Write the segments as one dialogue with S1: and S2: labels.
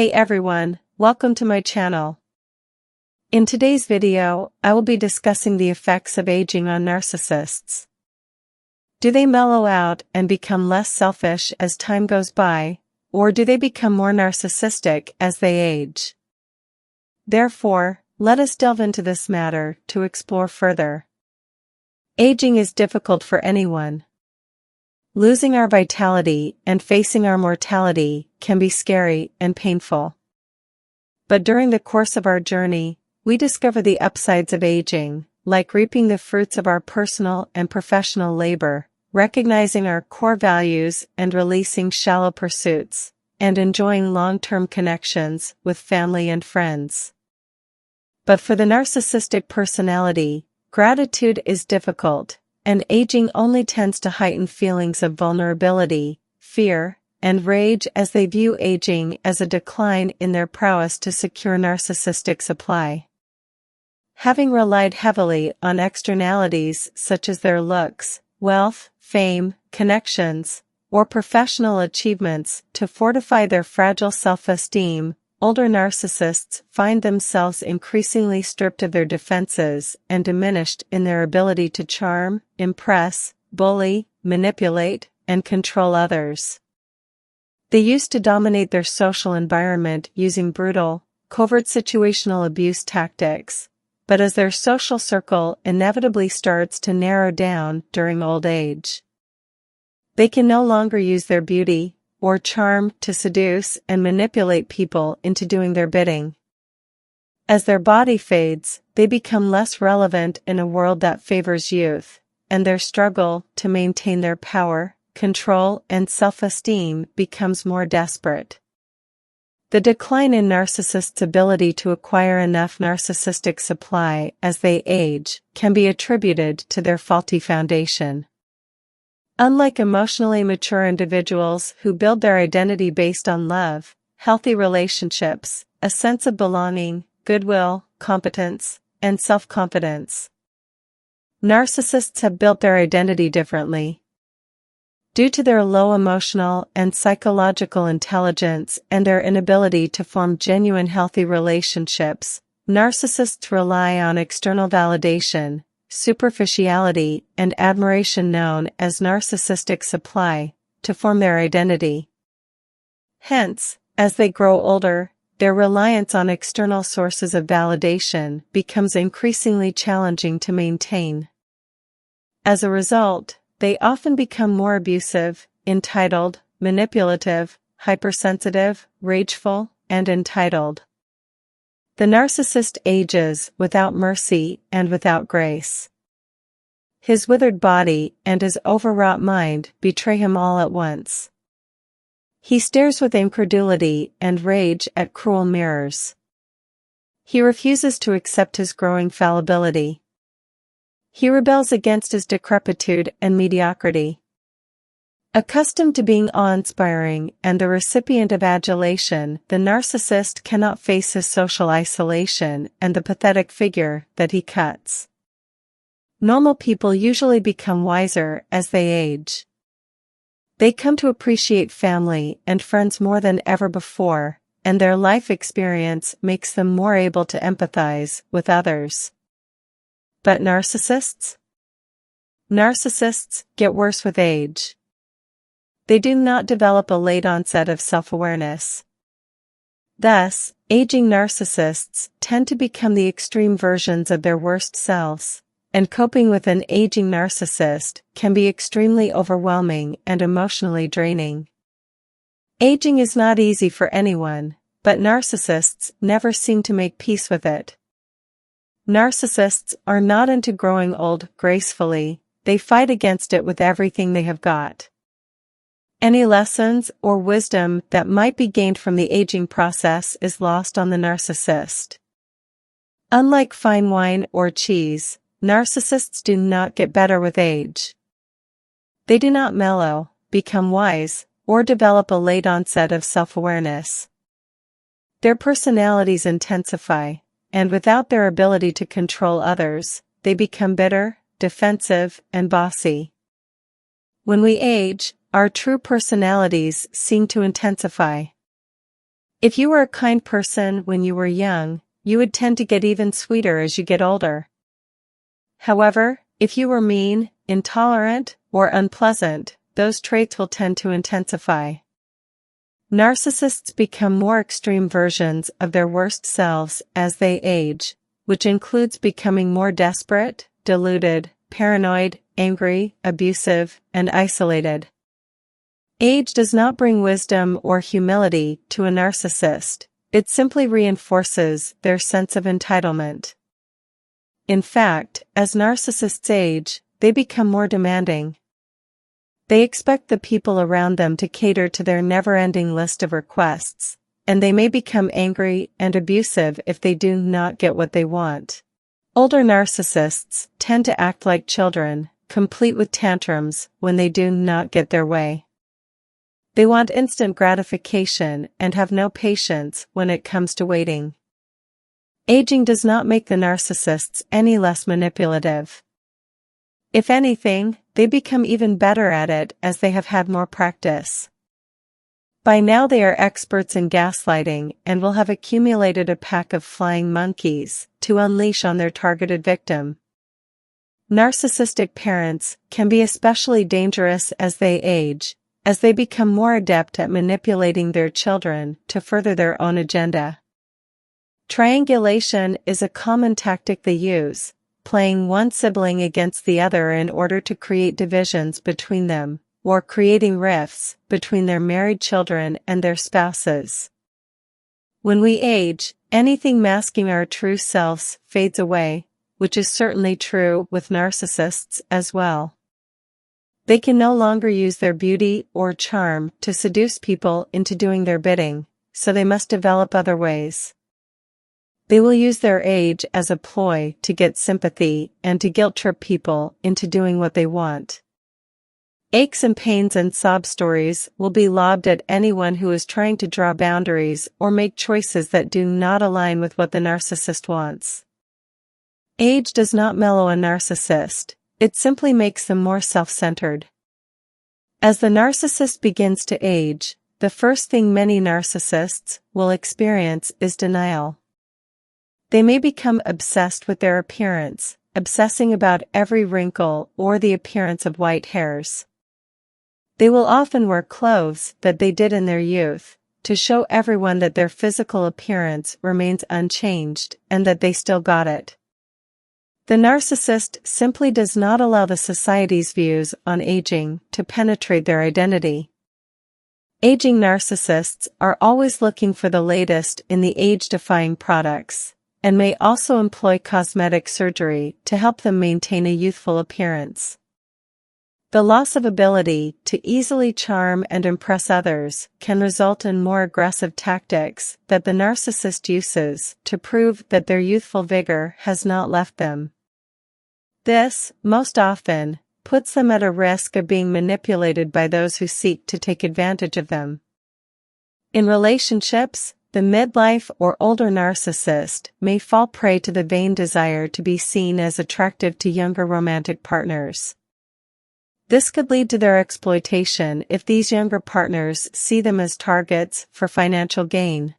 S1: Hey everyone, welcome to my channel. In today's video, I will be discussing the effects of aging on narcissists. Do they mellow out and become less selfish as time goes by, or do they become more narcissistic as they age? Therefore, let us delve into this matter to explore further. Aging is difficult for anyone. Losing our vitality and facing our mortality can be scary and painful. But during the course of our journey, we discover the upsides of aging, like reaping the fruits of our personal and professional labor, recognizing our core values and releasing shallow pursuits, and enjoying long-term connections with family and friends. But for the narcissistic personality, gratitude is difficult, and aging only tends to heighten feelings of vulnerability, fear, and rage as they view aging as a decline in their prowess to secure narcissistic supply. Having relied heavily on externalities such as their looks, wealth, fame, connections, or professional achievements to fortify their fragile self-esteem, older narcissists find themselves increasingly stripped of their defenses and diminished in their ability to charm, impress, bully, manipulate, and control others. They used to dominate their social environment using brutal, covert situational abuse tactics, but as their social circle inevitably starts to narrow down during old age, they can no longer use their beauty or charm to seduce and manipulate people into doing their bidding. As their body fades, they become less relevant in a world that favors youth, and their struggle to maintain their power, control, and self-esteem becomes more desperate. The decline in narcissists' ability to acquire enough narcissistic supply as they age can be attributed to their faulty foundation. Unlike emotionally mature individuals who build their identity based on love, healthy relationships, a sense of belonging, goodwill, competence, and self-confidence, narcissists have built their identity differently. Due to their low emotional and psychological intelligence and their inability to form genuine healthy relationships, narcissists rely on external validation, superficiality, and admiration known as narcissistic supply, to form their identity. Hence, as they grow older, their reliance on external sources of validation becomes increasingly challenging to maintain. As a result, they often become more abusive, entitled, manipulative, hypersensitive, rageful, and entitled. The narcissist ages without mercy and without grace. His withered body and his overwrought mind betray him all at once. He stares with incredulity and rage at cruel mirrors. He refuses to accept his growing fallibility. He rebels against his decrepitude and mediocrity. Accustomed to being awe-inspiring and the recipient of adulation, the narcissist cannot face his social isolation and the pathetic figure that he cuts. Normal people usually become wiser as they age. They come to appreciate family and friends more than ever before, and their life experience makes them more able to empathize with others. But narcissists? Narcissists get worse with age. They do not develop a late onset of self-awareness. Thus, aging narcissists tend to become the extreme versions of their worst selves, and coping with an aging narcissist can be extremely overwhelming and emotionally draining. Aging is not easy for anyone, but narcissists never seem to make peace with it. Narcissists are not into growing old gracefully, they fight against it with everything they have got. Any lessons or wisdom that might be gained from the aging process is lost on the narcissist. Unlike fine wine or cheese, narcissists do not get better with age. They do not mellow, become wise, or develop a late onset of self-awareness. Their personalities intensify, and without their ability to control others, they become bitter, defensive, and bossy. When we age, our true personalities seem to intensify. If you were a kind person when you were young, you would tend to get even sweeter as you get older. However, if you were mean, intolerant, or unpleasant, those traits will tend to intensify. Narcissists become more extreme versions of their worst selves as they age, which includes becoming more desperate, deluded, paranoid, angry, abusive, and isolated. Age does not bring wisdom or humility to a narcissist, it simply reinforces their sense of entitlement. In fact, as narcissists age, they become more demanding. They expect the people around them to cater to their never-ending list of requests, and they may become angry and abusive if they do not get what they want. Older narcissists tend to act like children, complete with tantrums when they do not get their way. They want instant gratification and have no patience when it comes to waiting. Aging does not make the narcissists any less manipulative. If anything, they become even better at it as they have had more practice. By now they are experts in gaslighting and will have accumulated a pack of flying monkeys to unleash on their targeted victim. Narcissistic parents can be especially dangerous as they age, as they become more adept at manipulating their children to further their own agenda. Triangulation is a common tactic they use, playing one sibling against the other in order to create divisions between them, or creating rifts between their married children and their spouses. When we age, anything masking our true selves fades away, which is certainly true with narcissists as well. They can no longer use their beauty or charm to seduce people into doing their bidding, so they must develop other ways. They will use their age as a ploy to get sympathy and to guilt-trip people into doing what they want. Aches and pains and sob stories will be lobbed at anyone who is trying to draw boundaries or make choices that do not align with what the narcissist wants. Age does not mellow a narcissist, it simply makes them more self-centered. As the narcissist begins to age, the first thing many narcissists will experience is denial. They may become obsessed with their appearance, obsessing about every wrinkle or the appearance of white hairs. They will often wear clothes that they did in their youth, to show everyone that their physical appearance remains unchanged and that they still got it. The narcissist simply does not allow the society's views on aging to penetrate their identity. Aging narcissists are always looking for the latest in the age-defying products, and may also employ cosmetic surgery to help them maintain a youthful appearance. The loss of ability to easily charm and impress others can result in more aggressive tactics that the narcissist uses to prove that their youthful vigor has not left them. This, most often, puts them at a risk of being manipulated by those who seek to take advantage of them. In relationships, the midlife or older narcissist may fall prey to the vain desire to be seen as attractive to younger romantic partners. This could lead to their exploitation if these younger partners see them as targets for financial gain.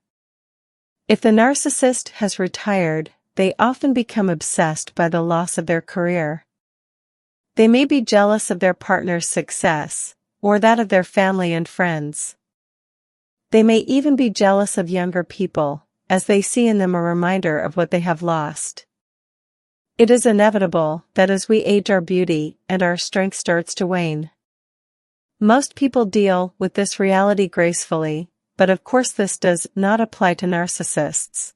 S1: If the narcissist has retired, they often become obsessed by the loss of their career. They may be jealous of their partner's success, or that of their family and friends. They may even be jealous of younger people, as they see in them a reminder of what they have lost. It is inevitable that as we age our beauty and our strength starts to wane. Most people deal with this reality gracefully, but of course this does not apply to narcissists.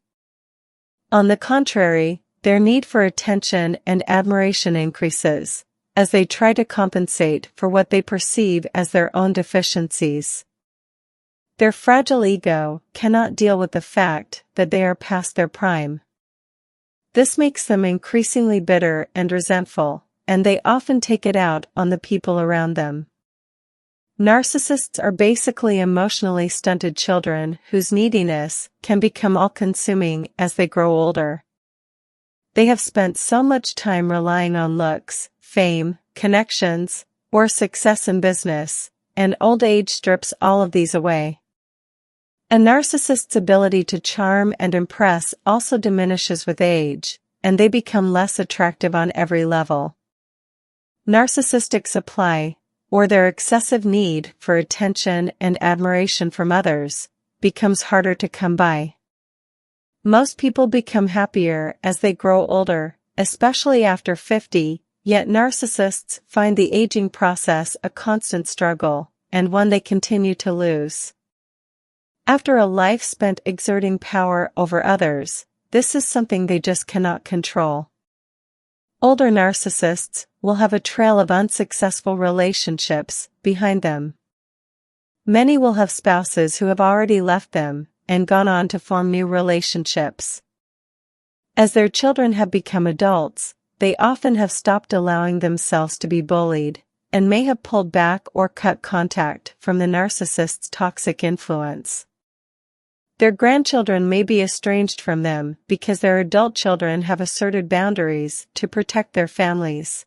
S1: On the contrary, their need for attention and admiration increases, as they try to compensate for what they perceive as their own deficiencies. Their fragile ego cannot deal with the fact that they are past their prime. This makes them increasingly bitter and resentful, and they often take it out on the people around them. Narcissists are basically emotionally stunted children whose neediness can become all-consuming as they grow older. They have spent so much time relying on looks, fame, connections, or success in business, and old age strips all of these away. A narcissist's ability to charm and impress also diminishes with age, and they become less attractive on every level. Narcissistic supply, or their excessive need for attention and admiration from others, becomes harder to come by. Most people become happier as they grow older, especially after 50, yet narcissists find the aging process a constant struggle, and one they continue to lose. After a life spent exerting power over others, this is something they just cannot control. Older narcissists will have a trail of unsuccessful relationships behind them. Many will have spouses who have already left them and gone on to form new relationships. As their children have become adults, they often have stopped allowing themselves to be bullied, and may have pulled back or cut contact from the narcissist's toxic influence. Their grandchildren may be estranged from them because their adult children have asserted boundaries to protect their families.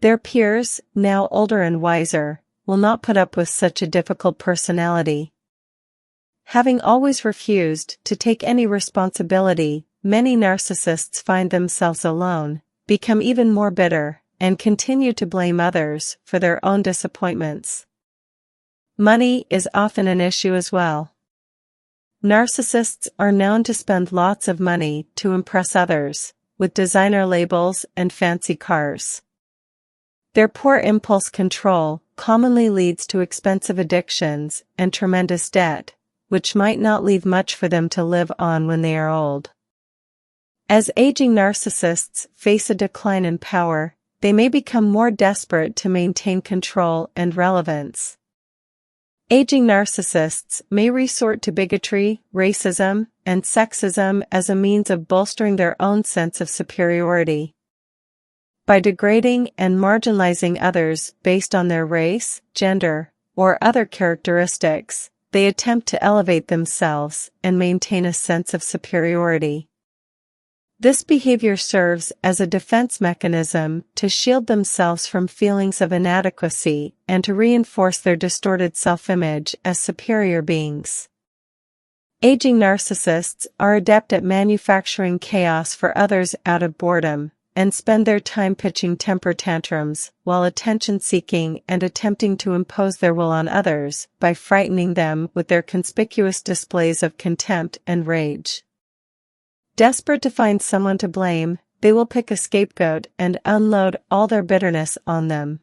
S1: Their peers, now older and wiser, will not put up with such a difficult personality. Having always refused to take any responsibility, many narcissists find themselves alone, become even more bitter, and continue to blame others for their own disappointments. Money is often an issue as well. Narcissists are known to spend lots of money to impress others, with designer labels and fancy cars. Their poor impulse control commonly leads to expensive addictions and tremendous debt, which might not leave much for them to live on when they are old. As aging narcissists face a decline in power, they may become more desperate to maintain control and relevance. Aging narcissists may resort to bigotry, racism, and sexism as a means of bolstering their own sense of superiority. By degrading and marginalizing others based on their race, gender, or other characteristics, they attempt to elevate themselves and maintain a sense of superiority. This behavior serves as a defense mechanism to shield themselves from feelings of inadequacy and to reinforce their distorted self-image as superior beings. Aging narcissists are adept at manufacturing chaos for others out of boredom, and spend their time pitching temper tantrums while attention-seeking and attempting to impose their will on others by frightening them with their conspicuous displays of contempt and rage. Desperate to find someone to blame, they will pick a scapegoat and unload all their bitterness on them.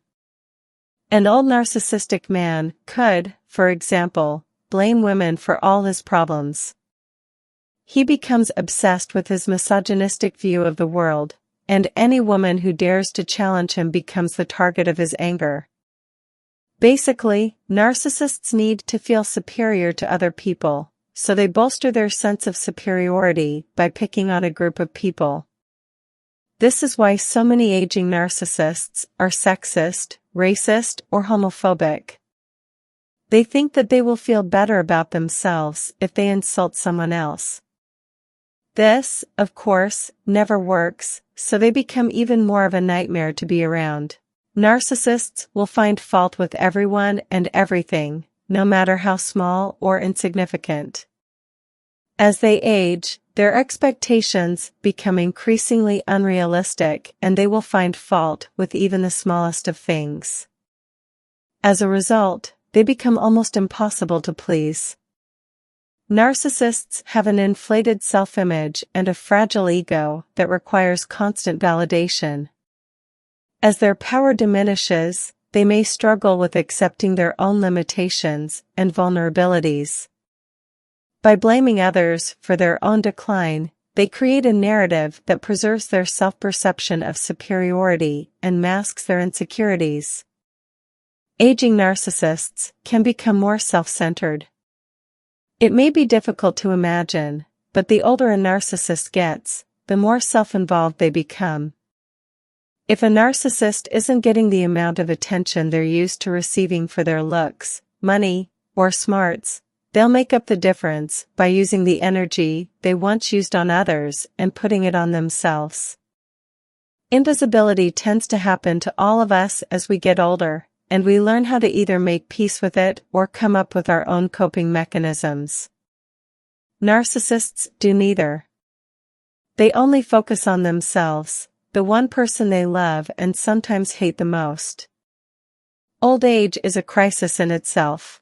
S1: An old narcissistic man could, for example, blame women for all his problems. He becomes obsessed with his misogynistic view of the world, and any woman who dares to challenge him becomes the target of his anger. Basically, narcissists need to feel superior to other people, so they bolster their sense of superiority by picking on a group of people. This is why so many aging narcissists are sexist, racist, or homophobic. They think that they will feel better about themselves if they insult someone else. This, of course, never works, so they become even more of a nightmare to be around. Narcissists will find fault with everyone and everything, no matter how small or insignificant. As they age, their expectations become increasingly unrealistic and they will find fault with even the smallest of things. As a result, they become almost impossible to please. Narcissists have an inflated self-image and a fragile ego that requires constant validation. As their power diminishes, they may struggle with accepting their own limitations and vulnerabilities. By blaming others for their own decline, they create a narrative that preserves their self-perception of superiority and masks their insecurities. Aging narcissists can become more self-centered. It may be difficult to imagine, but the older a narcissist gets, the more self-involved they become. If a narcissist isn't getting the amount of attention they're used to receiving for their looks, money, or smarts, they'll make up the difference by using the energy they once used on others and putting it on themselves. Invisibility tends to happen to all of us as we get older, and we learn how to either make peace with it or come up with our own coping mechanisms. Narcissists do neither. They only focus on themselves, the one person they love and sometimes hate the most. Old age is a crisis in itself.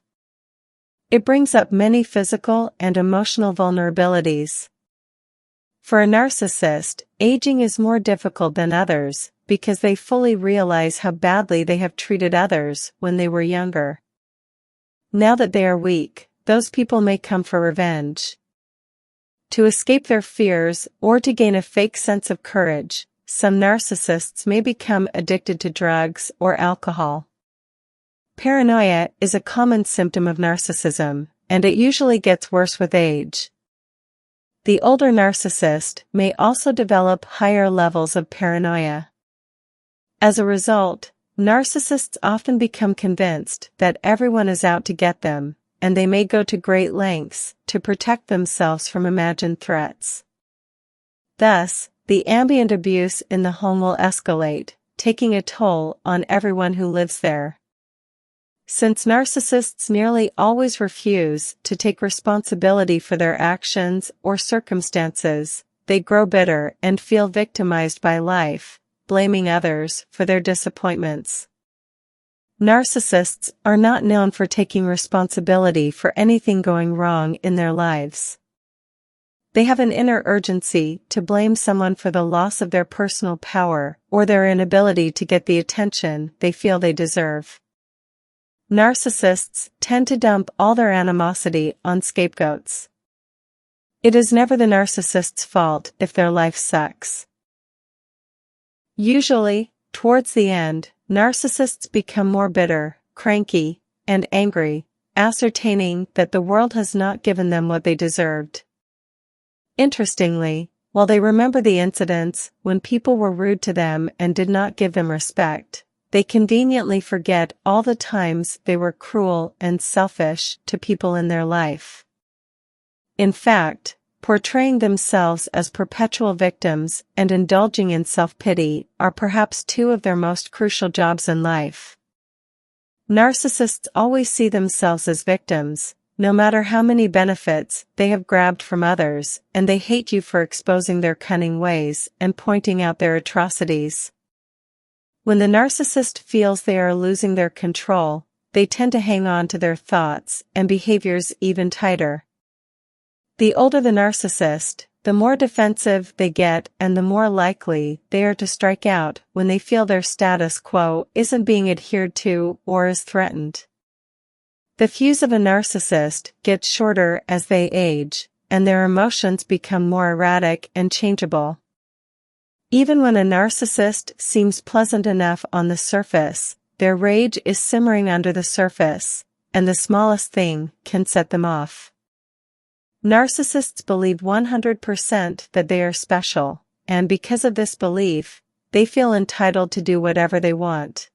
S1: It brings up many physical and emotional vulnerabilities. For a narcissist, aging is more difficult than others because they fully realize how badly they have treated others when they were younger. Now that they are weak, those people may come for revenge. To escape their fears or to gain a fake sense of courage, some narcissists may become addicted to drugs or alcohol. Paranoia is a common symptom of narcissism, and it usually gets worse with age. The older narcissist may also develop higher levels of paranoia. As a result, narcissists often become convinced that everyone is out to get them, and they may go to great lengths to protect themselves from imagined threats. Thus, the ambient abuse in the home will escalate, taking a toll on everyone who lives there. Since narcissists nearly always refuse to take responsibility for their actions or circumstances, they grow bitter and feel victimized by life, blaming others for their disappointments. Narcissists are not known for taking responsibility for anything going wrong in their lives. They have an inner urgency to blame someone for the loss of their personal power or their inability to get the attention they feel they deserve. Narcissists tend to dump all their animosity on scapegoats. It is never the narcissist's fault if their life sucks. Usually, towards the end, narcissists become more bitter, cranky, and angry, ascertaining that the world has not given them what they deserved. Interestingly, while they remember the incidents when people were rude to them and did not give them respect, they conveniently forget all the times they were cruel and selfish to people in their life. In fact, portraying themselves as perpetual victims and indulging in self-pity are perhaps two of their most crucial jobs in life. Narcissists always see themselves as victims, no matter how many benefits they have grabbed from others, and they hate you for exposing their cunning ways and pointing out their atrocities. When the narcissist feels they are losing their control, they tend to hang on to their thoughts and behaviors even tighter. The older the narcissist, the more defensive they get and the more likely they are to strike out when they feel their status quo isn't being adhered to or is threatened. The fuse of a narcissist gets shorter as they age, and their emotions become more erratic and changeable. Even when a narcissist seems pleasant enough on the surface, their rage is simmering under the surface, and the smallest thing can set them off. Narcissists believe 100% that they are special, and because of this belief, they feel entitled to do whatever they want.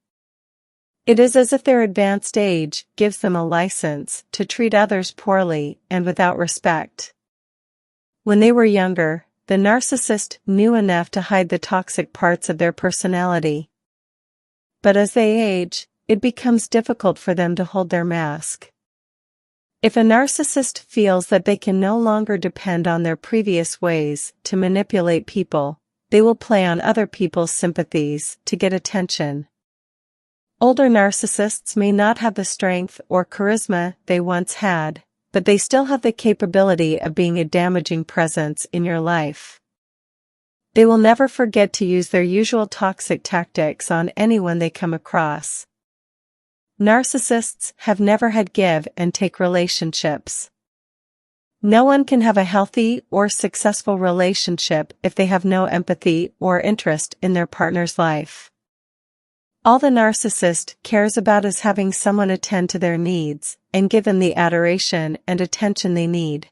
S1: It is as if their advanced age gives them a license to treat others poorly and without respect. When they were younger, the narcissist knew enough to hide the toxic parts of their personality. But as they age, it becomes difficult for them to hold their mask. If a narcissist feels that they can no longer depend on their previous ways to manipulate people, they will play on other people's sympathies to get attention. Older narcissists may not have the strength or charisma they once had, but they still have the capability of being a damaging presence in your life. They will never forget to use their usual toxic tactics on anyone they come across. Narcissists have never had give and take relationships. No one can have a healthy or successful relationship if they have no empathy or interest in their partner's life. All the narcissist cares about is having someone attend to their needs and give them the adoration and attention they need.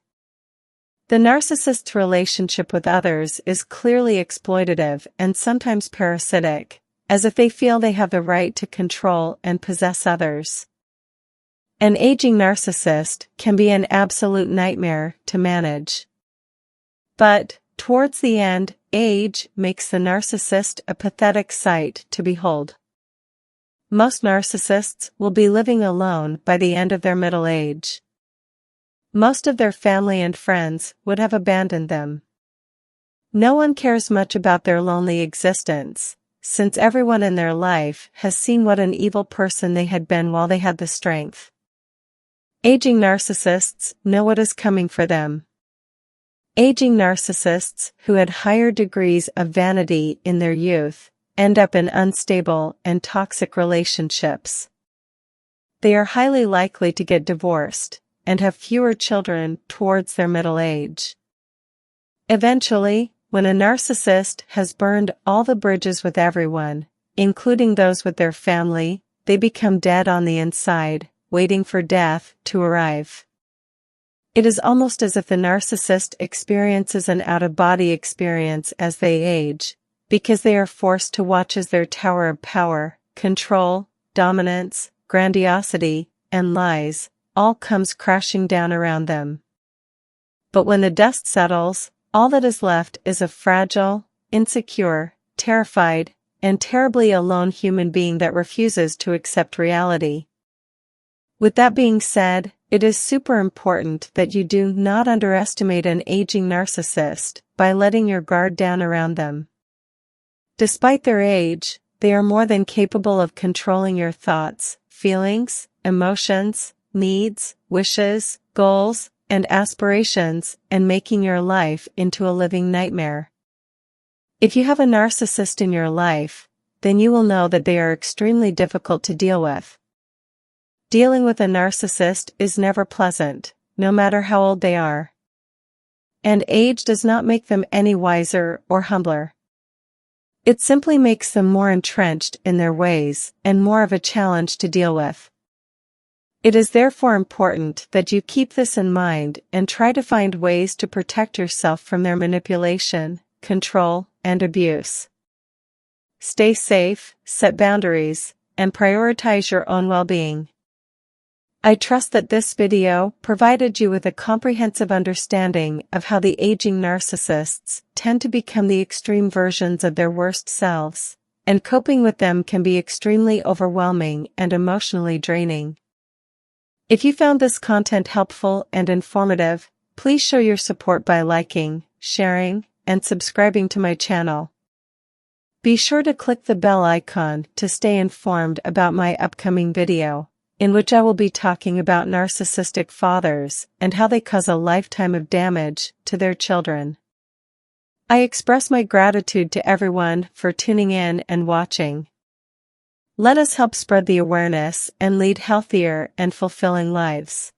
S1: The narcissist's relationship with others is clearly exploitative and sometimes parasitic, as if they feel they have the right to control and possess others. An aging narcissist can be an absolute nightmare to manage. But, towards the end, age makes the narcissist a pathetic sight to behold. Most narcissists will be living alone by the end of their middle age. Most of their family and friends would have abandoned them. No one cares much about their lonely existence, since everyone in their life has seen what an evil person they had been while they had the strength. Aging narcissists know what is coming for them. Aging narcissists who had higher degrees of vanity in their youth end up in unstable and toxic relationships. They are highly likely to get divorced and have fewer children towards their middle age. Eventually, when a narcissist has burned all the bridges with everyone, including those with their family, they become dead on the inside, waiting for death to arrive. It is almost as if the narcissist experiences an out-of-body experience as they age, because they are forced to watch as their tower of power, control, dominance, grandiosity, and lies all comes crashing down around them. But when the dust settles, all that is left is a fragile, insecure, terrified, and terribly alone human being that refuses to accept reality. With that being said, it is super important that you do not underestimate an aging narcissist by letting your guard down around them. Despite their age, they are more than capable of controlling your thoughts, feelings, emotions, needs, wishes, goals, and aspirations, and making your life into a living nightmare. If you have a narcissist in your life, then you will know that they are extremely difficult to deal with. Dealing with a narcissist is never pleasant, no matter how old they are. And age does not make them any wiser or humbler. It simply makes them more entrenched in their ways and more of a challenge to deal with. It is therefore important that you keep this in mind and try to find ways to protect yourself from their manipulation, control, and abuse. Stay safe, set boundaries, and prioritize your own well-being. I trust that this video provided you with a comprehensive understanding of how the aging narcissists tend to become the extreme versions of their worst selves, and coping with them can be extremely overwhelming and emotionally draining. If you found this content helpful and informative, please show your support by liking, sharing, and subscribing to my channel. Be sure to click the bell icon to stay informed about my upcoming video, in which I will be talking about narcissistic fathers and how they cause a lifetime of damage to their children. I express my gratitude to everyone for tuning in and watching. Let us help spread the awareness and lead healthier and fulfilling lives.